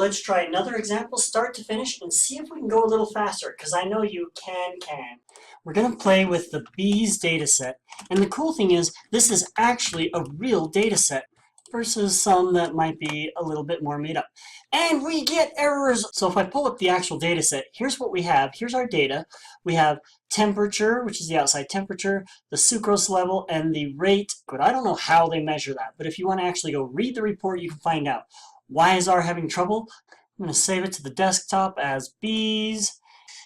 Let's try another example, start to finish, and see if we can go a little faster, because I know you can. We're going to play with the bees dataset, and the cool thing is, this is actually a real dataset versus some that might be a little bit more made up. And we get errors! So if I pull up the actual dataset, here's what we have. Here's our data. We have temperature, which is the outside temperature, the sucrose level, and the rate. But I don't know how they measure that, but if you want to actually go read the report, you can find out. Why is R having trouble? I'm going to save it to the desktop as bees.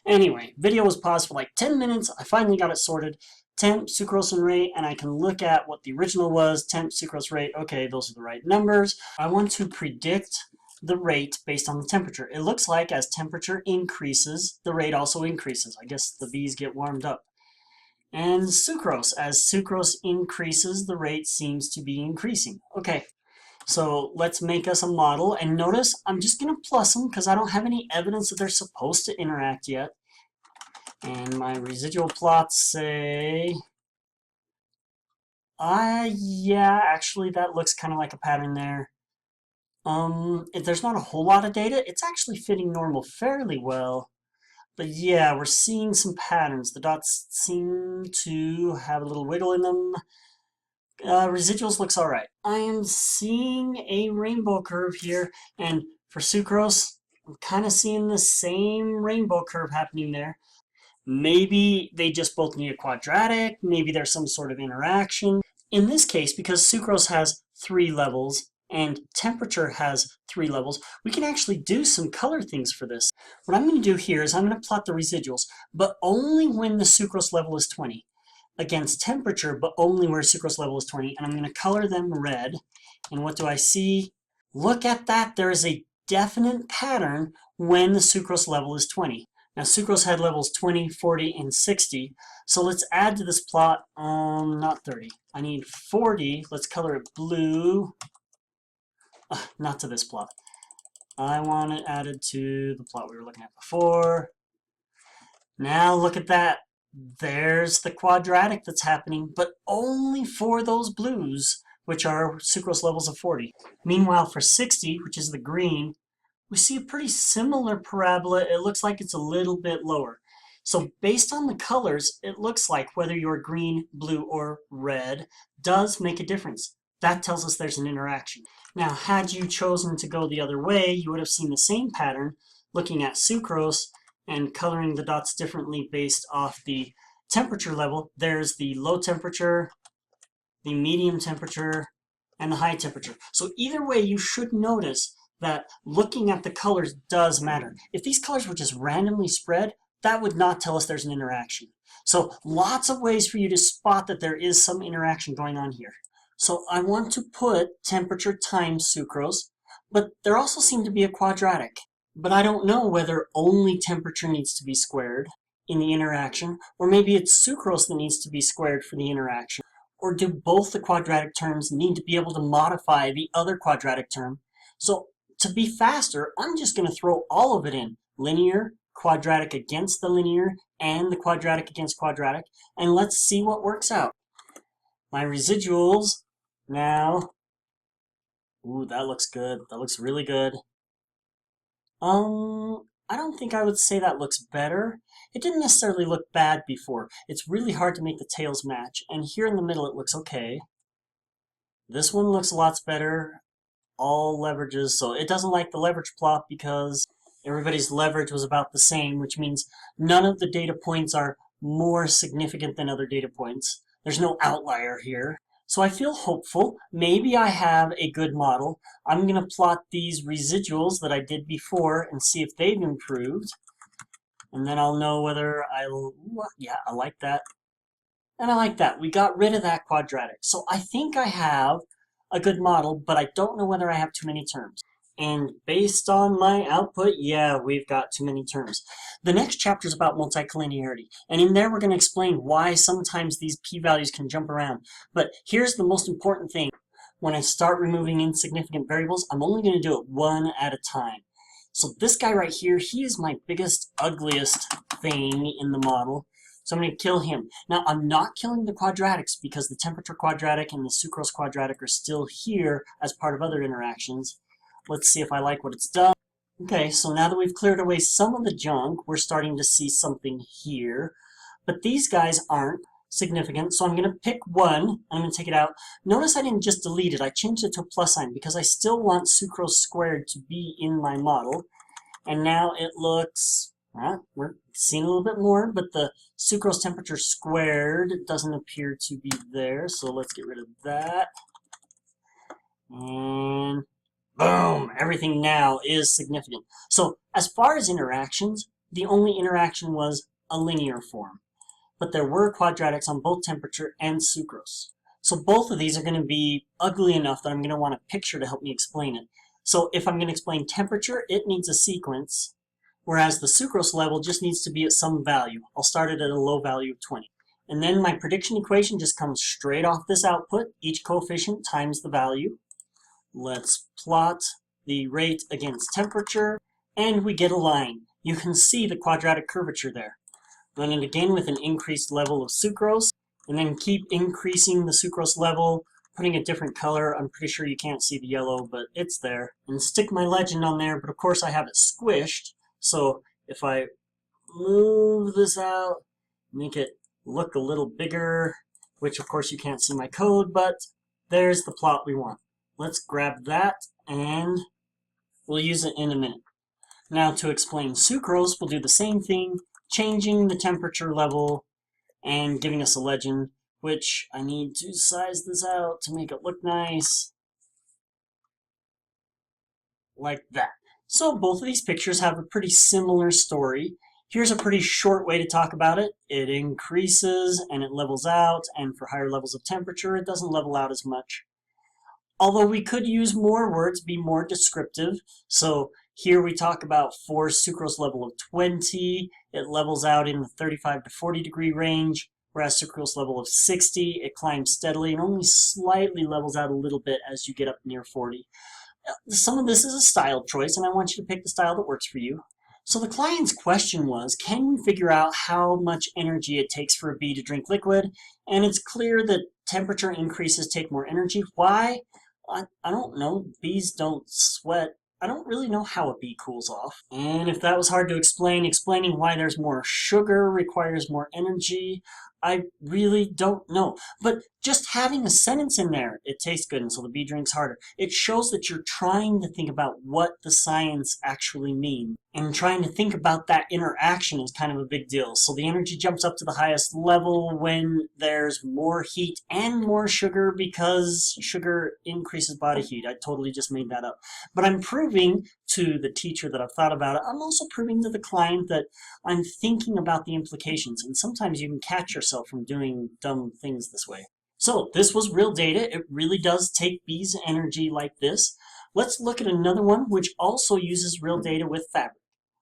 Anyway, video was paused for like 10 minutes. I finally got it sorted. Temp, sucrose, and rate, and I can look at what the original was. Temp, sucrose, rate. Okay, those are the right numbers. I want to predict the rate based on the temperature. It looks like as temperature increases, the rate also increases. I guess the bees get warmed up. And sucrose. As sucrose increases, the rate seems to be increasing. Okay. So let's make us a model, and notice I'm just going to plus them because I don't have any evidence that they're supposed to interact yet. And my residual plots say, yeah, actually that looks kind of like a pattern there. There's not a whole lot of data. It's actually fitting normal fairly well. But yeah, we're seeing some patterns. The dots seem to have a little wiggle in them. Residuals looks alright. I am seeing a rainbow curve here, and for sucrose, I'm kind of seeing the same rainbow curve happening there. Maybe they just both need a quadratic, maybe there's some sort of interaction. In this case, because sucrose has 3 levels and temperature has 3 levels, we can actually do some color things for this. What I'm going to do here is I'm going to plot the residuals, but only when the sucrose level is 20. Against temperature, but only where sucrose level is 20, and I'm going to color them red. And what do I see? Look at that, there is a definite pattern when the sucrose level is 20. Now sucrose had levels 20, 40, and 60, so let's add to this plot, not 30. I need 40, let's color it blue. Not to this plot. I want it added to the plot we were looking at before. Now look at that. There's the quadratic that's happening, but only for those blues, which are sucrose levels of 40. Meanwhile, for 60, which is the green, we see a pretty similar parabola. It looks like it's a little bit lower. So based on the colors, it looks like whether you're green, blue, or red does make a difference. That tells us there's an interaction. Now, had you chosen to go the other way, you would have seen the same pattern looking at sucrose and coloring the dots differently based off the temperature level. There's the low temperature, the medium temperature, and the high temperature. So either way, you should notice that looking at the colors does matter. If these colors were just randomly spread, that would not tell us there's an interaction. So lots of ways for you to spot that there is some interaction going on here. So I want to put temperature times sucrose, but there also seemed to be a quadratic. But I don't know whether only temperature needs to be squared in the interaction, or maybe it's sucrose that needs to be squared for the interaction. Or do both the quadratic terms need to be able to modify the other quadratic term? So to be faster, I'm just going to throw all of it in. Linear, quadratic against the linear, and the quadratic against quadratic, and let's see what works out. My residuals now, ooh, that looks good. That looks really good. I don't think I would say that looks better. It didn't necessarily look bad before. It's really hard to make the tails match, and here in the middle it looks okay. This one looks lots better. All leverages, so it doesn't like the leverage plot because everybody's leverage was about the same, which means none of the data points are more significant than other data points. There's no outlier here. So I feel hopeful. Maybe I have a good model. I'm going to plot these residuals that I did before and see if they've improved. And then I'll know whether yeah, I like that. And I like that. We got rid of that quadratic. So I think I have a good model, but I don't know whether I have too many terms. And based on my output, yeah, we've got too many terms. The next chapter is about multicollinearity, and in there we're going to explain why sometimes these p-values can jump around. But here's the most important thing. When I start removing insignificant variables, I'm only going to do it one at a time. So this guy right here, he is my biggest, ugliest thing in the model. So I'm going to kill him. Now, I'm not killing the quadratics because the temperature quadratic and the sucrose quadratic are still here as part of other interactions. Let's see if I like what it's done. Okay, so now that we've cleared away some of the junk, we're starting to see something here. But these guys aren't significant, so I'm going to pick one. I'm going to take it out. Notice I didn't just delete it. I changed it to a plus sign because I still want sucrose squared to be in my model. And now it looks, we're seeing a little bit more, but the sucrose temperature squared doesn't appear to be there. So let's get rid of that. And boom, everything now is significant. So as far as interactions, the only interaction was a linear form, but there were quadratics on both temperature and sucrose. So both of these are going to be ugly enough that I'm going to want a picture to help me explain it. So if I'm going to explain temperature, it needs a sequence, whereas the sucrose level just needs to be at some value. I'll start it at a low value of 20. And then my prediction equation just comes straight off this output, each coefficient times the value. Let's plot the rate against temperature, and we get a line. You can see the quadratic curvature there. Run it again with an increased level of sucrose, and then keep increasing the sucrose level, putting a different color. I'm pretty sure you can't see the yellow, but it's there. And stick my legend on there, but of course I have it squished, so if I move this out, make it look a little bigger, which of course you can't see my code, but there's the plot we want. Let's grab that, and we'll use it in a minute. Now to explain sucrose, we'll do the same thing, changing the temperature level and giving us a legend, which I need to size this out to make it look nice, like that. So both of these pictures have a pretty similar story. Here's a pretty short way to talk about it. It increases and it levels out, and for higher levels of temperature, it doesn't level out as much. Although we could use more words, be more descriptive. So here we talk about for sucrose level of 20, it levels out in the 35 to 40 degree range, whereas sucrose level of 60, it climbs steadily and only slightly levels out a little bit as you get up near 40. Some of this is a style choice, and I want you to pick the style that works for you. So the client's question was, can we figure out how much energy it takes for a bee to drink liquid? And it's clear that temperature increases take more energy. Why? I don't know. Bees don't sweat. I don't really know how a bee cools off. And if that was hard to explain, explaining why there's more sugar requires more energy, I really don't know. But just having a sentence in there, it tastes good, and so the bee drinks harder. It shows that you're trying to think about what the science actually means. And trying to think about that interaction is kind of a big deal. So the energy jumps up to the highest level when there's more heat and more sugar, because sugar increases body heat. I totally just made that up. But I'm proving to the teacher that I've thought about it. I'm also proving to the client that I'm thinking about the implications. And sometimes you can catch yourself from doing dumb things this way. So this was real data. It really does take bees' energy like this. Let's look at another one which also uses real data with fabric.